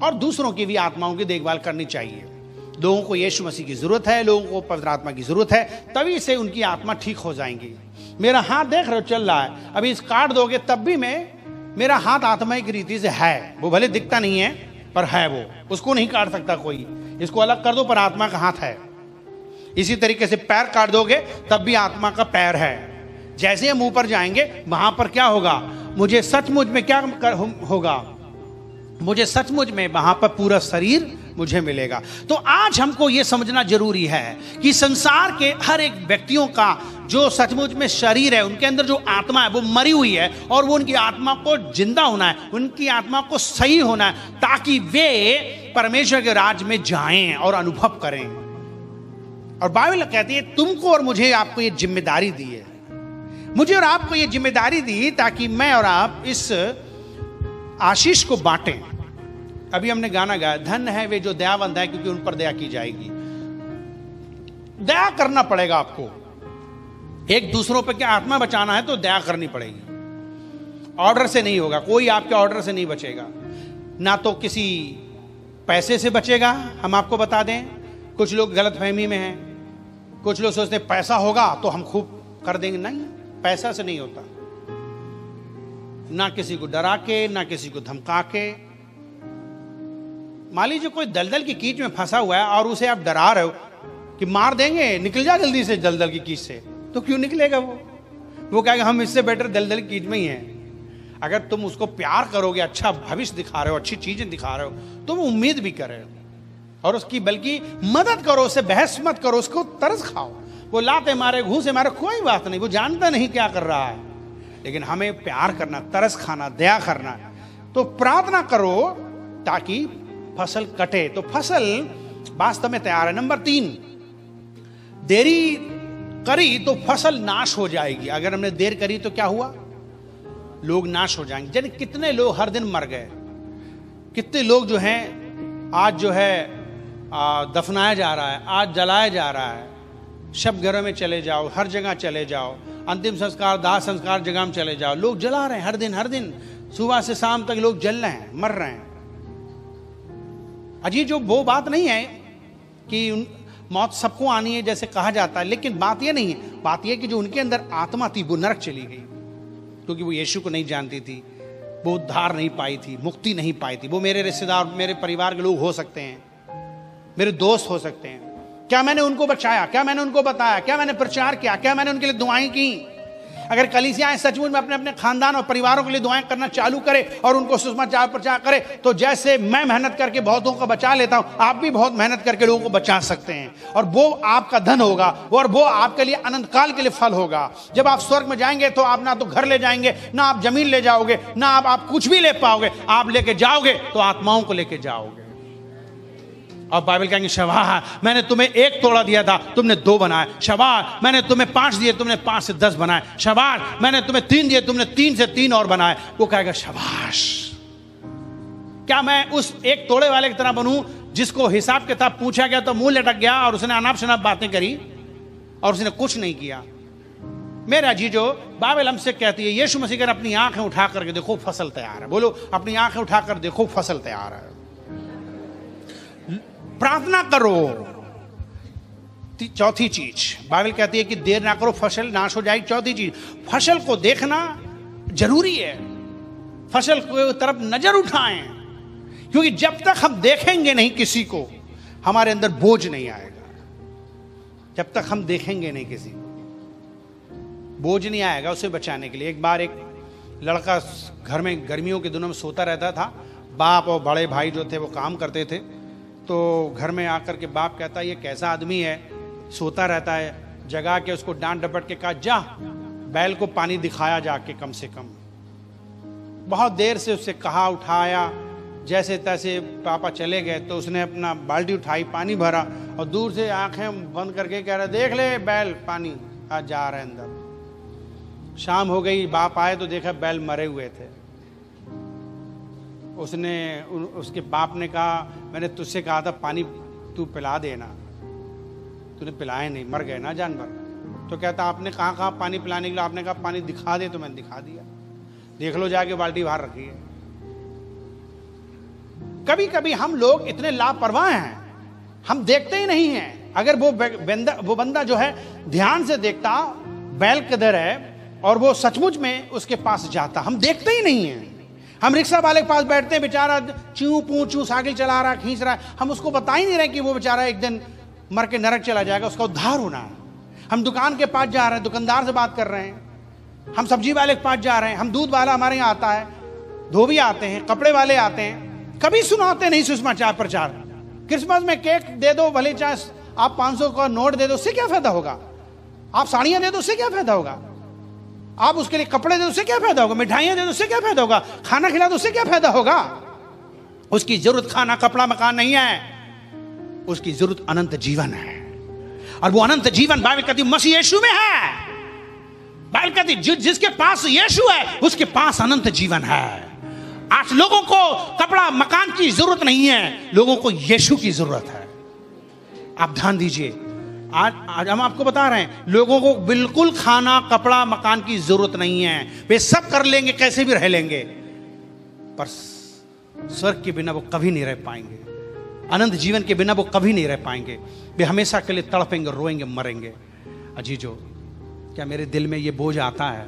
और दूसरों की भी आत्माओं की देखभाल करनी चाहिए। लोगों को यीशु मसीह की जरूरत है, लोगों को पवित्र आत्मा की जरूरत है, तभी से उनकी आत्मा ठीक हो जाएंगी। मेरा हाथ देख रहे हो चल रहा है, अभी इस काट दोगे तब भी मेरा हाथ आत्माई की रीति से है, वो भले दिखता नहीं है पर है, वो उसको नहीं काट सकता कोई, इसको अलग कर दो पर आत्मा का हाथ है। इसी तरीके से पैर काट दोगे तब भी आत्मा का पैर है। जैसे हम ऊपर जाएंगे वहां पर क्या होगा, मुझे सचमुच में क्या होगा, मुझे सचमुच में वहां पर पूरा शरीर मुझे मिलेगा। तो आज हमको यह समझना जरूरी है कि संसार के हर एक व्यक्तियों का जो सचमुच में शरीर है, उनके अंदर जो आत्मा है वो मरी हुई है, और वो उनकी आत्मा को जिंदा होना है, उनकी आत्मा को सही होना है, ताकि वे परमेश्वर के राज में जाएं और अनुभव करें। और बाइबल कहती है तुमको और मुझे आपको ये जिम्मेदारी दी है, मुझे और आपको ये जिम्मेदारी दी ताकि मैं और आप इस आशीष को बांटें। अभी हमने गाना गाया, धन्य है वे जो दयावंत है क्योंकि उन पर दया की जाएगी। दया करना पड़ेगा आपको। एक दूसरों पे क्या आत्मा बचाना है तो दया करनी पड़ेगी। ऑर्डर से नहीं होगा, कोई आपके ऑर्डर से नहीं बचेगा, ना तो किसी पैसे से बचेगा। हम आपको बता दें, कुछ लोग गलतफहमी में हैं, कुछ लोग सोचते हैं पैसा होगा तो हम खूब कर देंगे। नहीं, पैसा से नहीं होता, ना किसी को डरा के, ना किसी को धमका के। मान लीजिए कोई दलदल की कीच में फंसा हुआ है और उसे आप डरा रहे हो कि मार देंगे, निकल जा जल्दी से दलदल की कीच से, तो क्यों निकलेगा वो कहेगा हम इससे बेटर दलदल की कीच में ही हैं। अगर तुम उसको प्यार करोगे, अच्छा भविष्य दिखा रहे हो, अच्छी चीजें दिखा रहे हो, तो वो उम्मीद भी करे और उसकी बल्कि मदद करो, उससे बहस मत करो, उसको तरस खाओ। वो लाते मारे, घूसे मारे, कोई बात नहीं, वो जानता नहीं क्या कर रहा है, लेकिन हमें प्यार करना, तरस खाना, दया करना। तो प्रार्थना करो ताकि फसल कटे, तो फसल वास्तव में तैयार है। नंबर 3, देरी करी तो फसल नाश हो जाएगी। अगर हमने देर करी तो क्या हुआ? लोग नाश हो जाएंगे। जन कितने लोग हर दिन मर गए, कितने लोग जो हैं आज जो है दफनाया जा रहा है, आज जलाया जा रहा है। शब घरों में चले जाओ, हर जगह चले जाओ, अंतिम संस्कार, दाह संस्कार जगह में चले जाओ, लोग जला रहे हैं हर दिन सुबह से शाम तक लोग जल रहे हैं, मर रहे हैं। अजी जो वो बात नहीं है कि मौत सबको आनी है जैसे कहा जाता है, लेकिन बात ये नहीं है, बात ये कि जो उनके अंदर आत्मा थी वो नरक चली गई, क्योंकि वो यीशु को नहीं जानती थी, वो उद्धार नहीं पाई थी, मुक्ति नहीं पाई थी। वो मेरे रिश्तेदार, मेरे परिवार के लोग हो सकते हैं, मेरे दोस्त हो सकते हैं। क्या मैंने उनको बचाया? क्या मैंने उनको बताया? क्या मैंने प्रचार किया? क्या मैंने उनके लिए दुआएं की? अगर कलीसियाएं सचमुच में अपने अपने खानदान और परिवारों के लिए दुआएं करना चालू करे और उनको सुसमाचार प्रचार करे, तो जैसे मैं मेहनत करके बहुतों को बचा लेता हूं, आप भी बहुत मेहनत करके लोगों को बचा सकते हैं, और वो आपका धन होगा और वो आपके लिए अनंत काल के लिए फल होगा। जब आप स्वर्ग में जाएंगे तो आप ना तो घर ले जाएंगे, ना आप जमीन ले जाओगे, ना आप कुछ भी ले पाओगे। आप लेके जाओगे तो आत्माओं को लेके जाओगे। और बाइबल कहेंगे शाबाश, मैंने तुम्हें 1 तोड़ा दिया था, तुमने 2 बनाए। शाबाश, मैंने तुम्हें 5 दिए, तुमने 5 से 10 बनाए। शाबाश, मैंने तुम्हें 3 दिए, तुमने 3 से 3 और बनाए। वो कहेगा शाबाश। क्या मैं उस 1 तोड़े वाले की तरह बनूं जिसको हिसाब किताब पूछा गया तो मुंह लटक गया और उसने अनाप शनाप बातें करी और उसने कुछ नहीं किया? मेरा जीजो, बाइबल हमसे कहती है, यीशु मसीह कर अपनी आंखें उठा करके देखो फसल तैयार है। बोलो, अपनी आंखें उठाकर देखो फसल तैयार है। प्रार्थना करो। चौथी चीज बाइबल कहती है कि देर ना करो, फसल नाश हो जाएगी। चौथी चीज, फसल को देखना जरूरी है, फसल को तरफ नजर उठाएं, क्योंकि जब तक हम देखेंगे नहीं किसी को, हमारे अंदर बोझ नहीं आएगा। जब तक हम देखेंगे नहीं किसी को, बोझ नहीं आएगा उसे बचाने के लिए। एक बार एक लड़का घर में गर्मियों के दिनों में सोता रहता था। बाप और बड़े भाई जो थे वो काम करते थे, तो घर में आकर के बाप कहता, ये कैसा आदमी है, सोता रहता है। जगा के उसको डांट डपट के कहा, जा बैल को पानी दिखाया जाके कम से कम। बहुत देर से उससे कहा, उठाया, जैसे तैसे पापा चले गए तो उसने अपना बाल्टी उठाई, पानी भरा और दूर से आंखें बंद करके कह रहा, देख ले बैल पानी आज जा रहा है अंदर। शाम हो गई, बाप आए तो देखा बैल मरे हुए थे। उसके बाप ने कहा, मैंने तुझसे कहा था पानी तू पिला देना, तूने पिलाया नहीं, मर गए ना जानवर। तो कहता, आपने कहा पानी पिलाने के लिए? आपने कहा पानी दिखा दे, तो मैंने दिखा दिया। देख लो जाके, बाल्टी बाहर रखी है। कभी कभी हम लोग इतने लापरवाह हैं, हम देखते ही नहीं हैं। अगर वो बंदा जो है ध्यान से देखता बैल किधर है और वो सचमुच में उसके पास जाता, हम देखते ही नहीं हैं। हम रिक्शा वाले के पास बैठते हैं, बेचारा चू पू चू साइकिल चला रहा, खींच रहा है, हम उसको बता ही नहीं रहे कि वो बेचारा एक दिन मर के नरक चला जाएगा, उसका उद्धार होना है। हम दुकान के पास जा रहे हैं, दुकानदार से बात कर रहे हैं, हम सब्जी वाले के पास जा रहे हैं, हम दूध वाला हमारे यहाँ आता है, धोबी आते हैं, कपड़े वाले आते हैं, कभी सुनाते नहीं सुसमाचार प्रचार। क्रिसमस में केक दे दो, भले चाहे आप 500 का नोट दे दो, उससे क्या फायदा होगा? आप साड़ियां दे दो, उससे क्या फायदा होगा? आप उसके लिए कपड़े दे दो, उससे क्या फायदा होगा? मिठाइयां दे दो, उससे क्या फायदा होगा? खाना खिला दो, उससे क्या फायदा होगा? उसकी जरूरत खाना, कपड़ा, मकान नहीं है, उसकी जरूरत अनंत जीवन है। और वो अनंत जीवन बाइबल कहती मसीह यीशु में है। बाइबल कहती जिसके पास यीशु है उसके पास अनंत जीवन है। आज लोगों को कपड़ा, मकान की जरूरत नहीं है, लोगों को यीशु की जरूरत है। आप ध्यान दीजिए, आज हम आपको बता रहे हैं, लोगों को बिल्कुल खाना कपड़ा मकान की जरूरत नहीं है, वे सब कर लेंगे, कैसे भी रह लेंगे, पर स्वर्ग के बिना वो कभी नहीं रह पाएंगे, अनंत जीवन के बिना वो कभी नहीं रह पाएंगे, वे हमेशा के लिए तड़पेंगे, रोएंगे, मरेंगे। अजीजो, क्या मेरे दिल में ये बोझ आता है?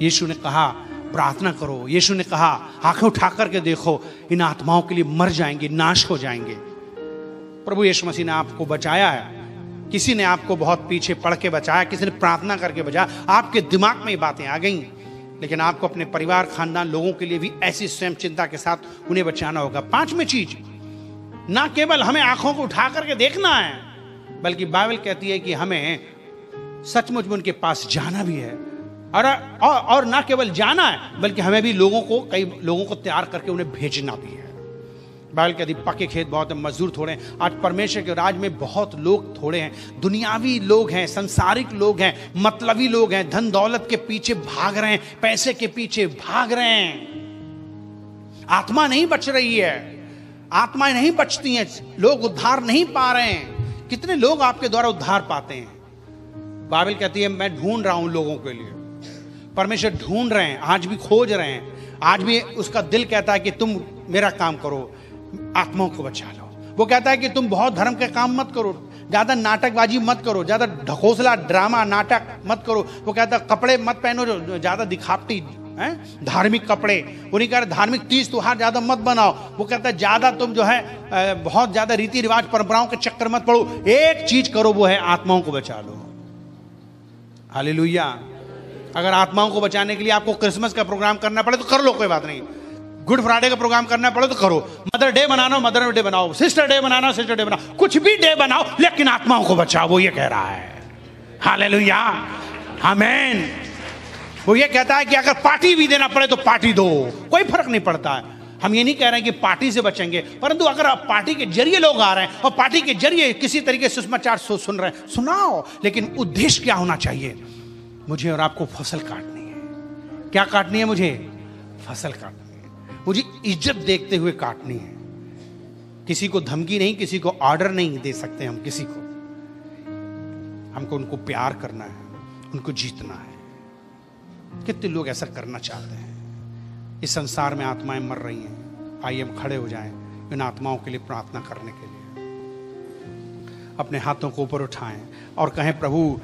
यीशु ने कहा प्रार्थना करो, यीशु ने कहा आंखें उठा करके देखो, इन आत्माओं के लिए मर जाएंगे, नाश हो जाएंगे। प्रभु यीशु मसीह ने आपको बचाया है, किसी ने आपको बहुत पीछे पढ़ के बचाया, किसी ने प्रार्थना करके बचाया, आपके दिमाग में ये बातें आ गई, लेकिन आपको अपने परिवार खानदान लोगों के लिए भी ऐसी स्वयं चिंता के साथ उन्हें बचाना होगा। पांचवी चीज, ना केवल हमें आंखों को उठा करके देखना है, बल्कि बाइबल कहती है कि हमें सचमुच में उनके पास जाना भी है, और ना केवल जाना है, बल्कि हमें भी कई लोगों को तैयार करके उन्हें भेजना भी है। बाइबल कहती पक्के खेत बहुत है, मजदूर थोड़े हैं। आज परमेश्वर के राज में बहुत लोग थोड़े हैं, दुनियावी लोग हैं, संसारिक लोग हैं, मतलबी लोग हैं, धन दौलत के पीछे भाग रहे हैं, पैसे के पीछे भाग रहे हैं। आत्मा नहीं बच रही है, आत्माएं नहीं बचती हैं, लोग उद्धार नहीं पा रहे हैं। कितने लोग आपके द्वारा उद्धार पाते हैं? बाइबल कहती है मैं ढूंढ रहा हूं लोगों के लिए, परमेश्वर ढूंढ रहे हैं, आज भी खोज रहे हैं, आज भी उसका दिल कहता है कि तुम मेरा काम करो, आत्माओं को बचा लो। वो कहता है कि तुम बहुत धर्म के काम मत करो, ज्यादा नाटकबाजी मत करो, ज्यादा ढकोसला ड्रामा नाटक मत करो। वो कहता है कपड़े मत पहनो जो ज्यादा दिखावटी हैं, धार्मिक कपड़े, उन्हीं कह रहे धार्मिक तीज त्योहार ज्यादा मत बनाओ। वो कहता है ज्यादा तुम जो है बहुत ज्यादा रीति रिवाज परंपराओं के चक्कर मत पड़ो, एक चीज करो, वो है आत्माओं को बचा लो। हालेलुया। अगर आत्माओं को बचाने के लिए आपको क्रिसमस का प्रोग्राम करना पड़े तो कर लो, कोई बात नहीं। गुड फ्राइडे का प्रोग्राम करना पड़े तो करो, मदर डे बनाना मदर डे बनाओ, सिस्टर डे बनाना सिस्टर डे बनाओ, कुछ भी डे बनाओ, लेकिन आत्माओं को बचाओ, वो ये कह रहा है। हालेलुया, आमीन। वो ये कहता है कि अगर पार्टी भी देना पड़े तो पार्टी दो, कोई फर्क नहीं पड़ता है। हम ये नहीं कह रहे हैं कि पार्टी से बचेंगे, परंतु अगर आप पार्टी के जरिए लोग आ रहे हैं और पार्टी के जरिए किसी तरीके से सुसमाचार सुन रहे हैं, सुनाओ, लेकिन उद्देश्य क्या होना चाहिए? मुझे और आपको फसल काटनी है। क्या काटनी है? मुझे फसल काटनी है, मुझे इज्जत देखते हुए काटनी है। किसी को धमकी नहीं, किसी को ऑर्डर नहीं दे सकते हम किसी को। हमको उनको प्यार करना है, उनको जीतना है। कितने लोग ऐसा करना चाहते हैं? इस संसार में आत्माएं मर रही हैं। आइए हम खड़े हो जाएं इन आत्माओं के लिए प्रार्थना करने के लिए। अपने हाथों को ऊपर उठाएं और कहें प्रभु।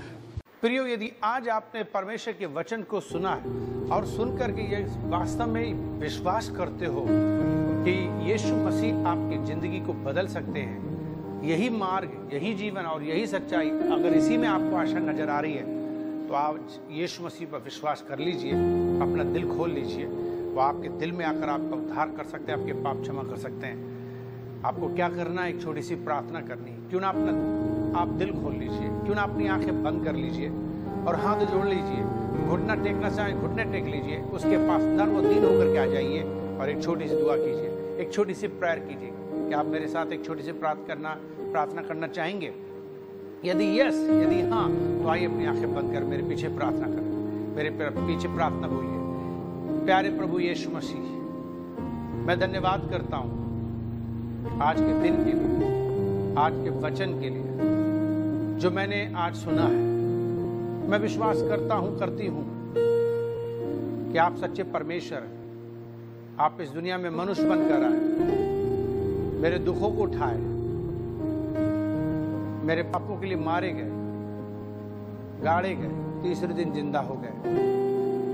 प्रियो, यदि आज आपने परमेश्वर के वचन को सुना है और सुनकर के ये वास्तव में विश्वास करते हो कि यीशु मसीह आपकी जिंदगी को बदल सकते हैं, यही मार्ग, यही जीवन और यही सच्चाई, अगर इसी में आपको आशा नजर आ रही है तो आज यीशु मसीह पर विश्वास कर लीजिए, अपना दिल खोल लीजिए। वो आपके दिल में आकर आपका उद्धार कर सकते हैं, आपके पाप क्षमा कर सकते हैं। आपको क्या करना है? एक छोटी सी प्रार्थना करनी। क्यों ना आप दिल खोल लीजिए, क्यों ना अपनी आंखें बंद कर लीजिए और हाथ जोड़ लीजिए। घुटना टेकना चाहें घुटने टेक लीजिए, उसके पास नर्म और दीन होकर के आ जाइए और एक छोटी सी दुआ कीजिए, एक छोटी सी प्रेयर कीजिए। क्या आप मेरे साथ एक छोटी सी प्रार्थना करना चाहेंगे? यदि यदि हाँ, तो आइए अपनी आंखें बंद कर मेरे पीछे प्रार्थना करें, मेरे पीछे प्रार्थना बोलिए। प्यारे प्रभु यीशु मसीह, मैं धन्यवाद करता हूँ आज के दिन के लिए, आज के वचन के लिए जो मैंने आज सुना है। मैं विश्वास करता हूँ, करती हूँ कि आप सच्चे परमेश्वर हैं। आप इस दुनिया में मनुष्य बनकर आए, मेरे दुखों को उठाए, मेरे पापों के लिए मारे गए, गाड़े गए, तीसरे दिन जिंदा हो गए,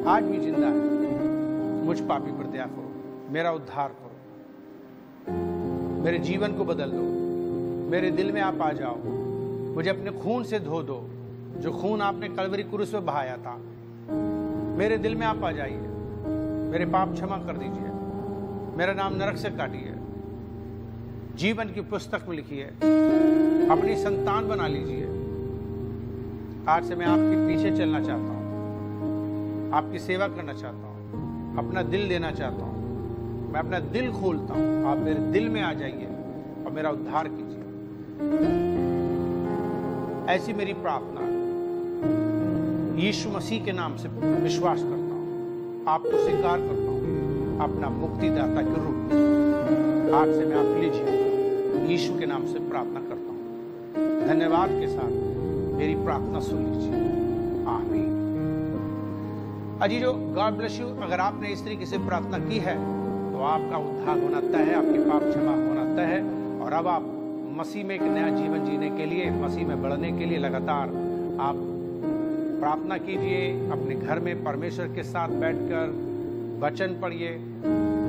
आज भी जिंदा है। मुझ पापी पर दया करो, मेरा उद्धार करो, मेरे जीवन को बदल दो, मेरे दिल में आप आ जाओ, मुझे अपने खून से धो दो, जो खून आपने कलवरी क्रूस पे बहाया था। मेरे दिल में आप आ जाइए, मेरे पाप क्षमा कर दीजिए, मेरा नाम नरक से काटिए, जीवन की पुस्तक में लिखिए, अपनी संतान बना लीजिए। आज से मैं आपके पीछे चलना चाहता हूँ, आपकी सेवा करना चाहता हूँ, अपना दिल देना चाहता हूँ। मैं अपना दिल खोलता हूँ, आप मेरे दिल में आ जाइए और मेरा उद्धार कीजिए। ऐसी मेरी प्रार्थना यीशु मसीह के नाम से विश्वास करता हूँ, आपको स्वीकार करता हूँ अपना मुक्तिदाता के रूप में। आज से मैं आप लीजिए, यीशु के नाम से प्रार्थना करता हूँ, धन्यवाद के साथ मेरी प्रार्थना सुन लीजिए। आमीन। अजीजों, गॉड ब्लेस यू। अगर आपने इस तरीके से प्रार्थना की है तो आपका उद्धार होना तय है, आपके पाप क्षमा होना तय है, और अब आप मसीह में एक नया जीवन जीने के लिए, मसीह में बढ़ने के लिए लगातार आप प्रार्थना कीजिए। अपने घर में परमेश्वर के साथ बैठकर वचन पढ़िए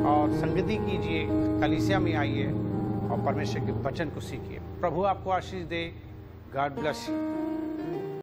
और संगति कीजिए, कलीसिया में आइए और परमेश्वर के वचन को सीखिए। प्रभु आपको आशीष दे। God bless you.